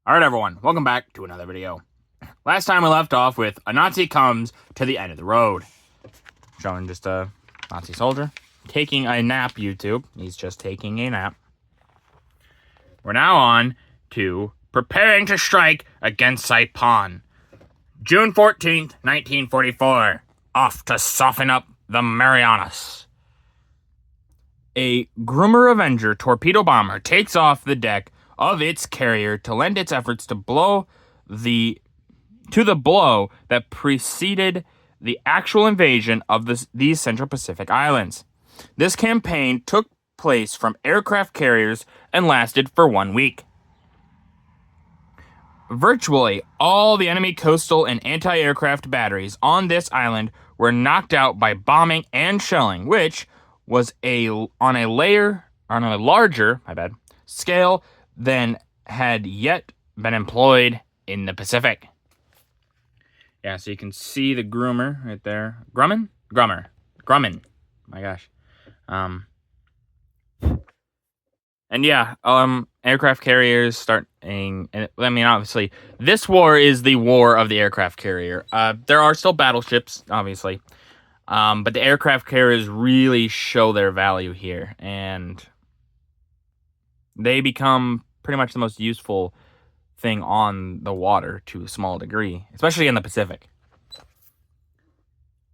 Alright everyone, welcome back to another video. Last time we left off with a Nazi comes to the end of the road. Showing just a Nazi soldier taking a nap, YouTube. He's just taking a nap. We're now on to preparing to strike against Saipan. June 14th, 1944. Off to soften up the Marianas. A Grummer Avenger torpedo bomber takes off the deck of its carrier to lend its efforts to the blow that preceded the actual invasion of these Central Pacific islands. This campaign took place from aircraft carriers and lasted for 1 week. Virtually all the enemy coastal and anti-aircraft batteries on this island were knocked out by bombing and shelling, which was on a larger scale than had yet been employed in the Pacific. Yeah, so you can see the Grummer right there. Grumman. My gosh. And yeah, aircraft carriers starting. I mean, obviously, this war is the war of the aircraft carrier. There are still battleships, obviously, but the aircraft carriers really show their value here, and they become pretty much the most useful thing on the water to a small degree, especially in the Pacific.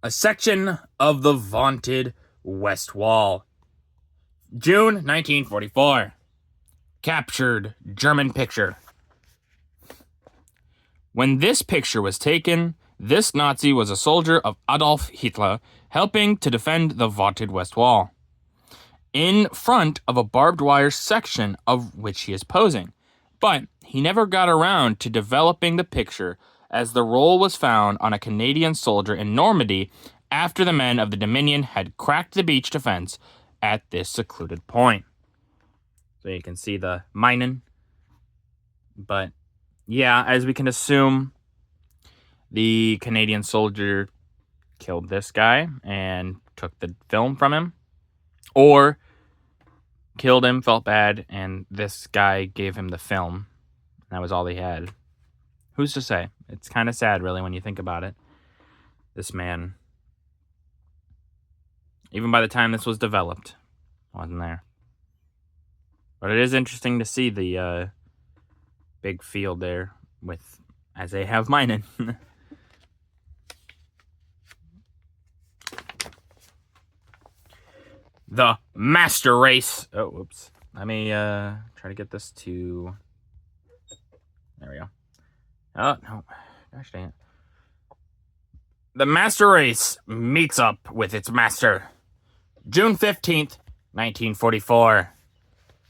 A section of the vaunted West Wall. June 1944. Captured German picture. When this picture was taken, this Nazi was a soldier of Adolf Hitler helping to defend the vaunted West Wall, in front of a barbed wire section of which he is posing. But he never got around to developing the picture, as the role was found on a Canadian soldier in Normandy after the men of the Dominion had cracked the beach defense at this secluded point. So you can see the minen. But yeah, as we can assume, the Canadian soldier killed this guy and took the film from him. Or killed him, felt bad, and this guy gave him the film. That was all he had. Who's to say? It's kind of sad, really, when you think about it. This man, even by the time this was developed, wasn't there. But it is interesting to see the big field there as they have mining. The master race. Oh, whoops. Let me try to get this to... There we go. Oh, no. Gosh dang it. The master race meets up with its master. June 15th, 1944.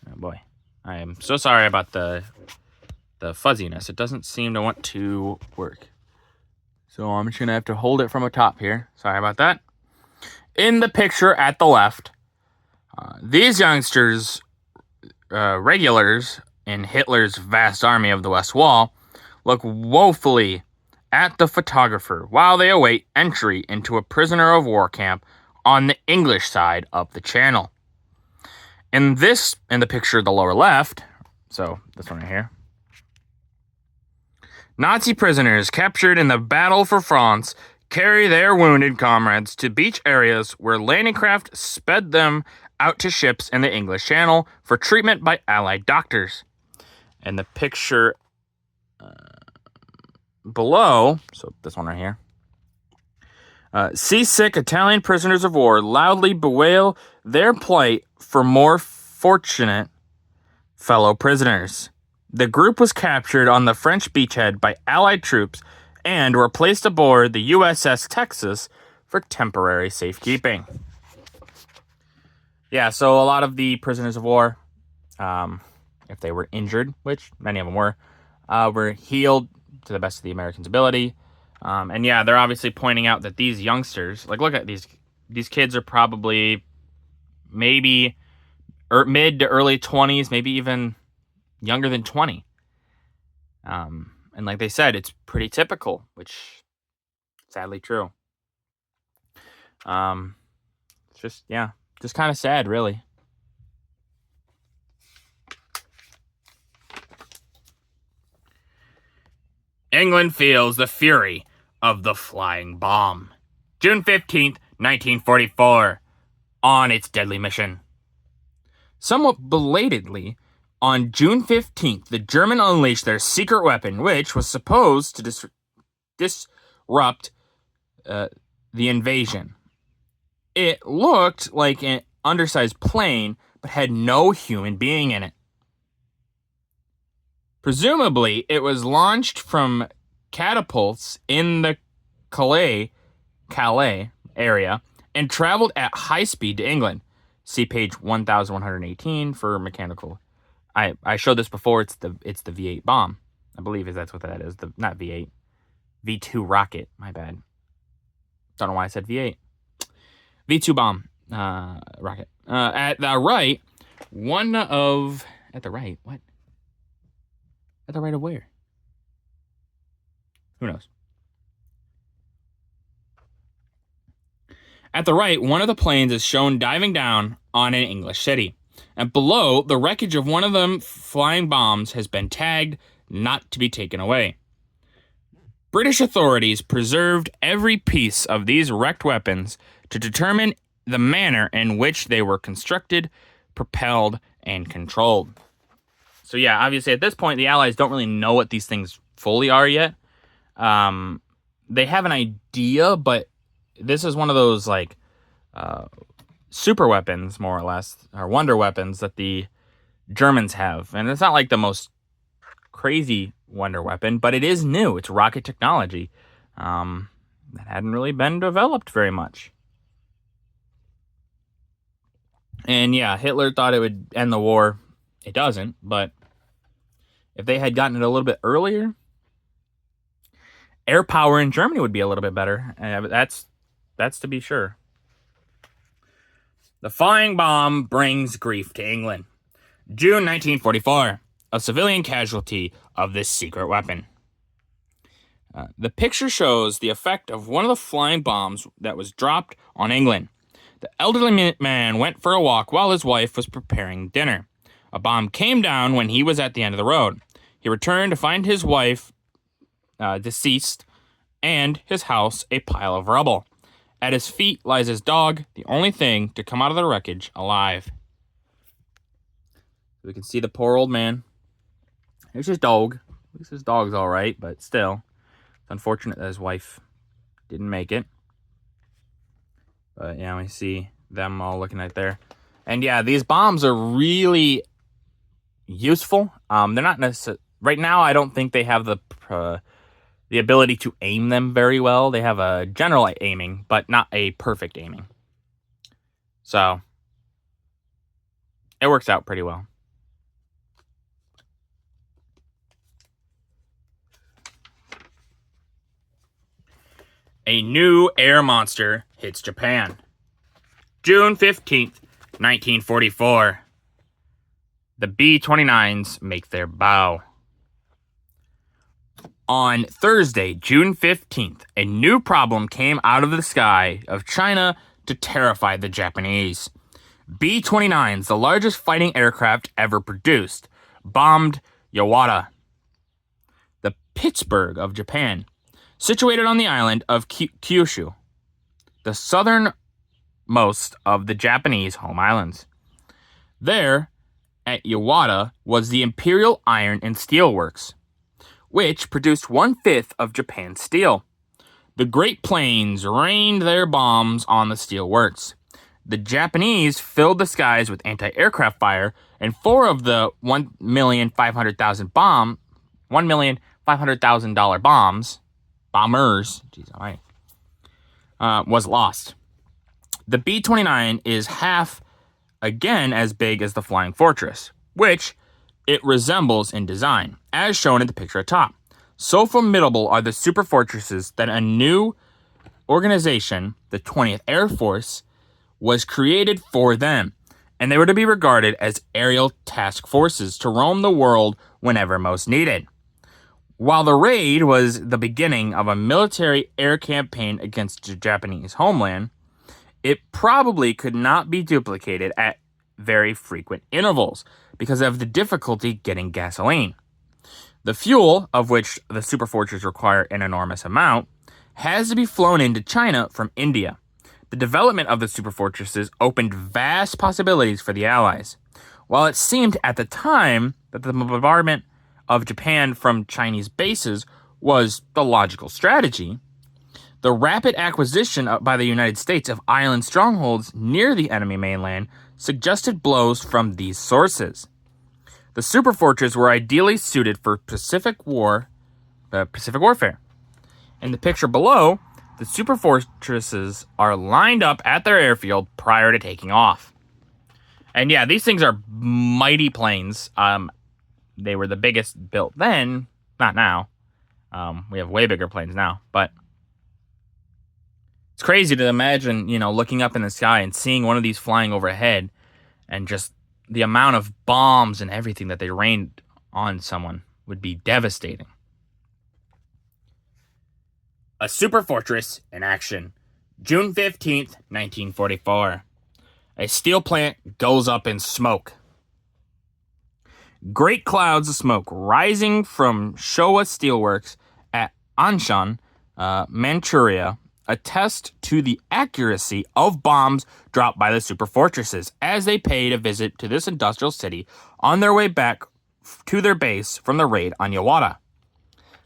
Oh, boy. I am so sorry about the fuzziness. It doesn't seem to want to work. So I'm just going to have to hold it from the top here. Sorry about that. In the picture at the left, these youngsters, regulars in Hitler's vast army of the West Wall, look woefully at the photographer while they await entry into a prisoner of war camp on the English side of the channel. In the picture at the lower left, so this one right here, Nazi prisoners captured in the battle for France carry their wounded comrades to beach areas where landing craft sped them out to ships in the English Channel for treatment by Allied doctors. And the picture below, so this one right here, seasick Italian prisoners of war loudly bewail their plight for more fortunate fellow prisoners. The group was captured on the French beachhead by Allied troops and were placed aboard the USS Texas for temporary safekeeping. Yeah, so a lot of the prisoners of war, if they were injured, which many of them were healed to the best of the Americans' ability. And yeah, they're obviously pointing out that these youngsters, like, look at these kids are probably maybe mid to early 20s, maybe even younger than 20. And like they said, it's pretty typical, which sadly true. It's just kind of sad, really. England feels the fury of the flying bomb. June 15th, 1944, on its deadly mission. Somewhat belatedly, on June 15th, the Germans unleashed their secret weapon, which was supposed to disrupt the invasion. It looked like an undersized plane, but had no human being in it. Presumably, it was launched from catapults in the Calais area and traveled at high speed to England. See page 1118 for mechanical. I showed this before. It's the V8 bomb. I believe that's what that is. Not V8, V2 rocket. My bad. Don't know why I said V8. V2 bomb rocket. At the right, at the right. What? At the right of where? Who knows? At the right, one of the planes is shown diving down on an English city. And below, the wreckage of one of them flying bombs has been tagged not to be taken away. British authorities preserved every piece of these wrecked weapons to determine the manner in which they were constructed, propelled, and controlled. So yeah, obviously at this point, the Allies don't really know what these things fully are yet. They have an idea, but this is one of those like super weapons, more or less, or wonder weapons that the Germans have. And it's not like the most crazy wonder weapon, but it is new. It's rocket technology that hadn't really been developed very much. And yeah, Hitler thought it would end the war. It doesn't, but if they had gotten it a little bit earlier, air power in Germany would be a little bit better. That's to be sure. The flying bomb brings grief to England. June 1944, a civilian casualty of this secret weapon. The picture shows the effect of one of the flying bombs that was dropped on England. The elderly man went for a walk while his wife was preparing dinner. A bomb came down when he was at the end of the road. He returned to find his wife deceased and his house a pile of rubble. At his feet lies his dog, the only thing to come out of the wreckage alive. We can see the poor old man. There's his dog. At least his dog's all right, but still, it's unfortunate that his wife didn't make it. But yeah, we see them all looking right there. And yeah, these bombs are really useful. They're not necessarily... Right now, I don't think they have the ability to aim them very well. They have a general aiming, but not a perfect aiming. So, it works out pretty well. A new air monster hits Japan. June 15th, 1944. The B-29s make their bow. On Thursday, June 15th, a new problem came out of the sky of China to terrify the Japanese. B-29s, the largest fighting aircraft ever produced, bombed Yawata, the Pittsburgh of Japan, situated on the island of Kyushu, the southernmost of the Japanese home islands. There, at Yawata, was the Imperial Iron and Steel Works, which produced 1/5 of Japan's steel. The Great Plains rained their bombs on the steel works. The Japanese filled the skies with anti-aircraft fire, and 4 of the $1,500,000 bombers, was lost. The B-29 is half again as big as the Flying Fortress, which it resembles in design, as shown in the picture atop. So formidable are the super fortresses that a new organization, the 20th Air Force, was created for them, and they were to be regarded as aerial task forces to roam the world whenever most needed. While the raid was the beginning of a military air campaign against the Japanese homeland, it probably could not be duplicated at very frequent intervals because of the difficulty getting gasoline. The fuel, of which the superfortresses require an enormous amount, has to be flown into China from India. The development of the superfortresses opened vast possibilities for the Allies. While it seemed at the time that the bombardment of Japan from Chinese bases was the logical strategy, the rapid acquisition by the United States of island strongholds near the enemy mainland suggested blows from these sources. The superfortresses were ideally suited for Pacific warfare. In the picture below, the superfortresses are lined up at their airfield prior to taking off. And yeah, these things are mighty planes. They were the biggest built then, not now. We have way bigger planes now, but it's crazy to imagine, looking up in the sky and seeing one of these flying overhead and just the amount of bombs and everything that they rained on someone would be devastating. A superfortress in action. June 15th, 1944. A steel plant goes up in smoke. Great clouds of smoke rising from Showa Steelworks at Anshan, Manchuria, attest to the accuracy of bombs dropped by the superfortresses as they paid a visit to this industrial city on their way back to their base from the raid on Yawata.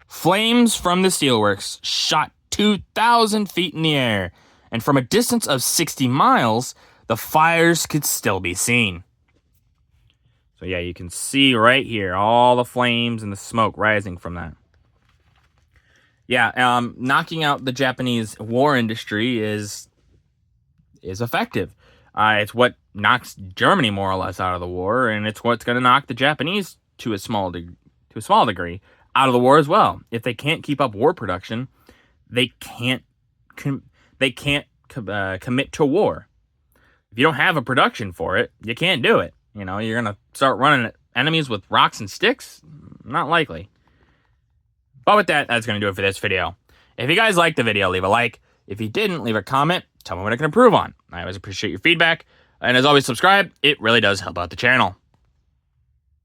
Flames from the steelworks shot 2,000 feet in the air, and from a distance of 60 miles, the fires could still be seen. So yeah, you can see right here all the flames and the smoke rising from that. Yeah, knocking out the Japanese war industry is effective. It's what knocks Germany more or less out of the war, and it's what's going to knock the Japanese to a small degree out of the war as well. If they can't keep up war production, they can't commit to war. If you don't have a production for it, you can't do it. You're going to start running at enemies with rocks and sticks? Not likely. But with that, that's going to do it for this video. If you guys liked the video, leave a like. If you didn't, leave a comment. Tell me what I can improve on. I always appreciate your feedback. And as always, subscribe. It really does help out the channel.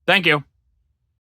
Thank you.